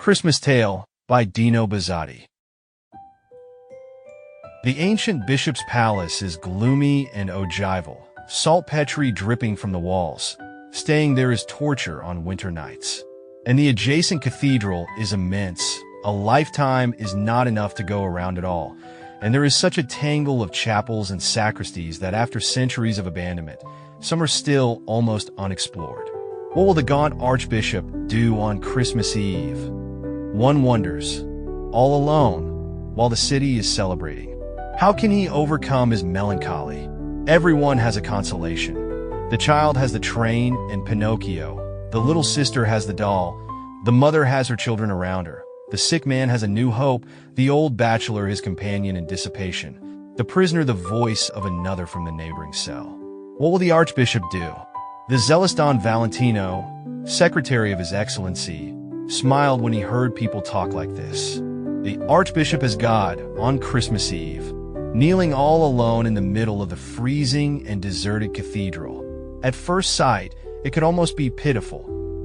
Christmas Tale by Dino Buzzati. The ancient bishop's palace is gloomy and ogival, saltpetre dripping from the walls. Staying there is torture on winter nights. And the adjacent cathedral is immense. A lifetime is not enough to go around it all. And there is such a tangle of chapels and sacristies that after centuries of abandonment, some are still almost unexplored. What will the gaunt archbishop do on Christmas Eve? One wonders, all alone, while the city is celebrating. How can he overcome his melancholy? Everyone has a consolation. The child has the train and Pinocchio. The little sister has the doll. The mother has her children around her. The sick man has a new hope. The old bachelor his companion in dissipation. The prisoner the voice of another from the neighboring cell. What will the archbishop do? The zealous Don Valentino, secretary of His Excellency, smiled when he heard people talk like this. The archbishop is God on Christmas Eve, kneeling all alone in the middle of the freezing and deserted cathedral. At first sight, it could almost be pitiful,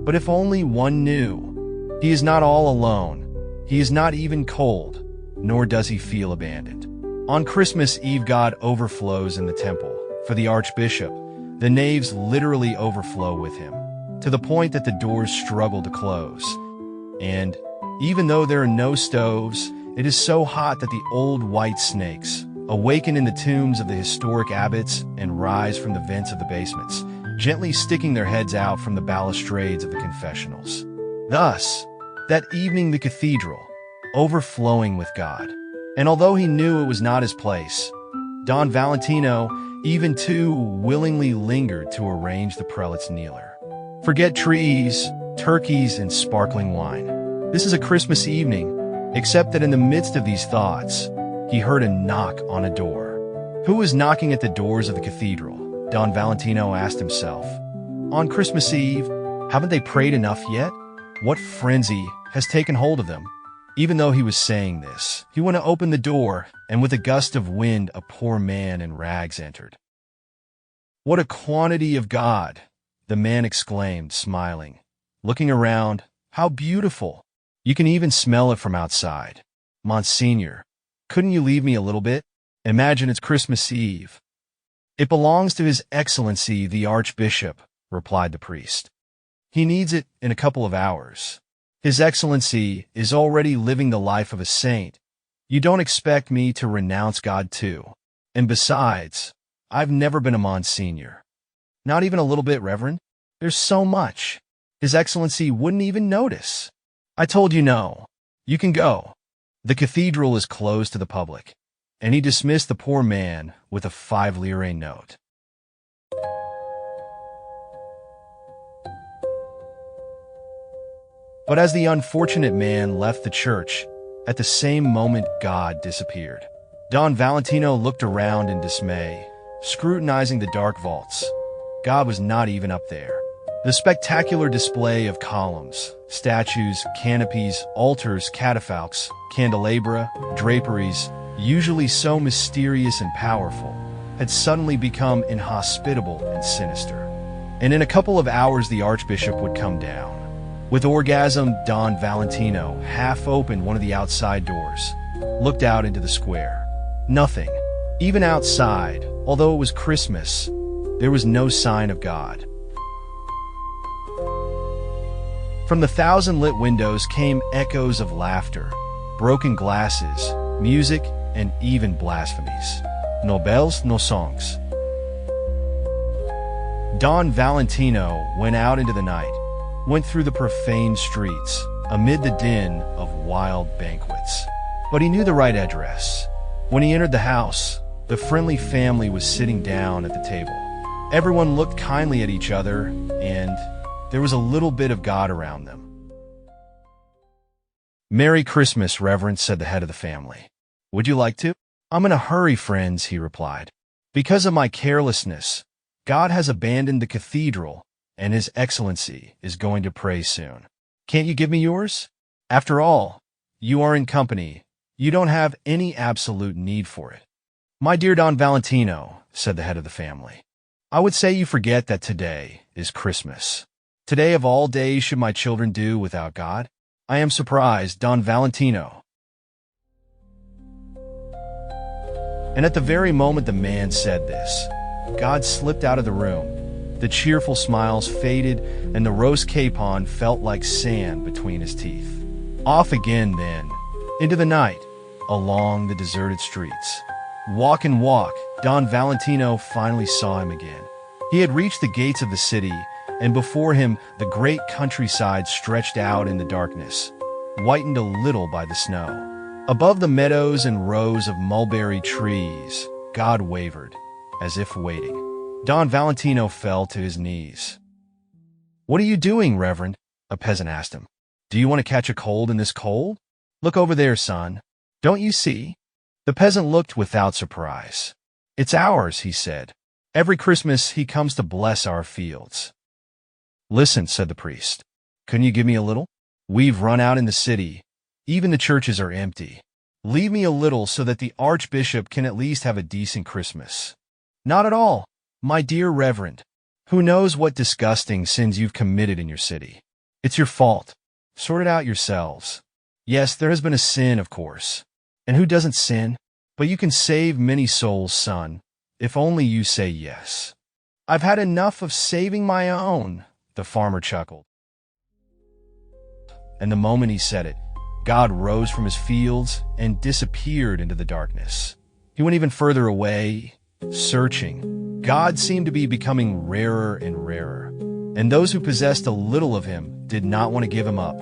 but if only one knew. He is not all alone. He is not even cold, nor does he feel abandoned. On Christmas Eve, God overflows in the temple. For the archbishop, the naves literally overflow with him, to the point that the doors struggle to close. And even though there are no stoves, it is so hot that the old white snakes awaken in the tombs of the historic abbots and rise from the vents of the basements, gently sticking their heads out from the balustrades of the confessionals. Thus, that evening the cathedral, overflowing with God. And although he knew it was not his place, Don Valentino even too willingly lingered to arrange the prelate's kneeler. Forget trees, turkeys, and sparkling wine. This is a Christmas evening, except that in the midst of these thoughts, he heard a knock on a door. Who was knocking at the doors of the cathedral? Don Valentino asked himself. On Christmas Eve, haven't they prayed enough yet? What frenzy has taken hold of them? Even though he was saying this, he went to open the door, and with a gust of wind, a poor man in rags entered. What a quantity of God! The man exclaimed, smiling. Looking around, how beautiful! You can even smell it from outside. Monsignor, couldn't you leave me a little bit? Imagine it's Christmas Eve. It belongs to His Excellency the Archbishop, replied the priest. He needs it in a couple of hours. His Excellency is already living the life of a saint. You don't expect me to renounce God too. And besides, I've never been a Monsignor. Not even a little bit, Reverend. There's so much. His Excellency wouldn't even notice. I told you no. You can go. The cathedral is closed to the public. And he dismissed the poor man with a 5-lire note. But as the unfortunate man left the church, at the same moment God disappeared. Don Valentino looked around in dismay, scrutinizing the dark vaults. God was not even up there. The spectacular display of columns, statues, canopies, altars, catafalques, candelabra, draperies, usually so mysterious and powerful, had suddenly become inhospitable and sinister. And in a couple of hours the archbishop would come down. With orgasm, Don Valentino half opened one of the outside doors, looked out into the square. Nothing. Even outside, although it was Christmas, there was no sign of God. From the 1,000 lit windows came echoes of laughter, broken glasses, music, and even blasphemies. No bells, no songs. Don Valentino went out into the night, went through the profane streets, amid the din of wild banquets. But he knew the right address. When he entered the house, the friendly family was sitting down at the table. Everyone looked kindly at each other, and there was a little bit of God around them. "Merry Christmas, Reverend," said the head of the family. "Would you like to?" "I'm in a hurry, friends," he replied. "Because of my carelessness, God has abandoned the cathedral, and His Excellency is going to pray soon. Can't you give me yours? After all, you are in company. You don't have any absolute need for it." "My dear Don Valentino," said the head of the family, "I would say you forget that today is Christmas. Today of all days should my children do without God? I am surprised, Don Valentino. And at the very moment the man said this, God slipped out of the room. The cheerful smiles faded, and the roast capon felt like sand between his teeth. Off again then, into the night, along the deserted streets. Walk and walk, Don Valentino finally saw him again. He had reached the gates of the city, and before him the great countryside stretched out in the darkness, whitened a little by the snow. Above the meadows and rows of mulberry trees, God wavered, as if waiting. Don Valentino fell to his knees. "What are you doing, Reverend?" a peasant asked him. "Do you want to catch a cold in this cold? Look over there, son. Don't you see?" The peasant looked without surprise. "It's ours," he said. "Every Christmas he comes to bless our fields." "Listen," said the priest. "Couldn't you give me a little? We've run out in the city. Even the churches are empty. Leave me a little so that the archbishop can at least have a decent Christmas." "Not at all, my dear Reverend. Who knows what disgusting sins you've committed in your city? It's your fault. Sort it out yourselves. Yes, there has been a sin, of course. And who doesn't sin? But you can save many souls, son, if only you say yes." "I've had enough of saving my own," the farmer chuckled. And the moment he said it, God rose from his fields and disappeared into the darkness. He went even further away, searching. God seemed to be becoming rarer and rarer, and those who possessed a little of him did not want to give him up.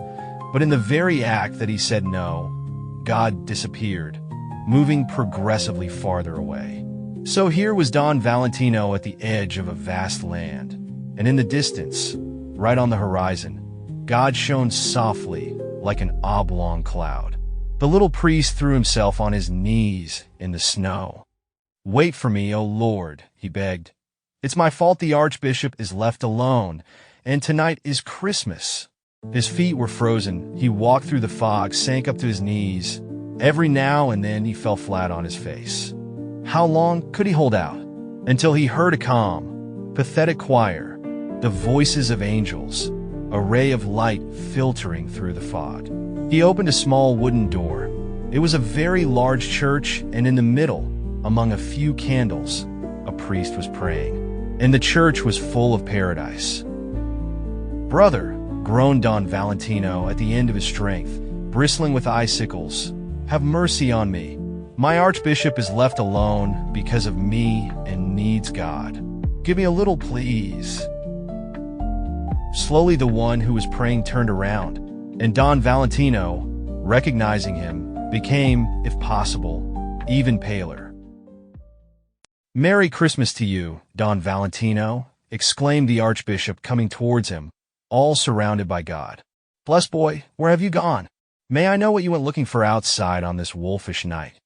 But in the very act that he said no, God disappeared, moving progressively farther away. So here was Don Valentino at the edge of a vast land, and in the distance, right on the horizon, God shone softly like an oblong cloud. The little priest threw himself on his knees in the snow. "Wait for me, O Lord," he begged. "It's my fault the archbishop is left alone, and tonight is Christmas." His feet were frozen. He walked through the fog, sank up to his knees. Every now and then he fell flat on his face. How long could he hold out? Until he heard a calm, pathetic choir, the voices of angels, a ray of light filtering through the fog. He opened a small wooden door. It was a very large church, and in the middle, among a few candles, a priest was praying. And the church was full of paradise. "Brother," groaned Don Valentino at the end of his strength, bristling with icicles, "have mercy on me. My archbishop is left alone because of me and needs God. Give me a little, please." Slowly the one who was praying turned around, and Don Valentino, recognizing him, became, if possible, even paler. "Merry Christmas to you, Don Valentino," exclaimed the archbishop, coming towards him, all surrounded by God. "Blessed boy, where have you gone? May I know what you went looking for outside on this wolfish night?"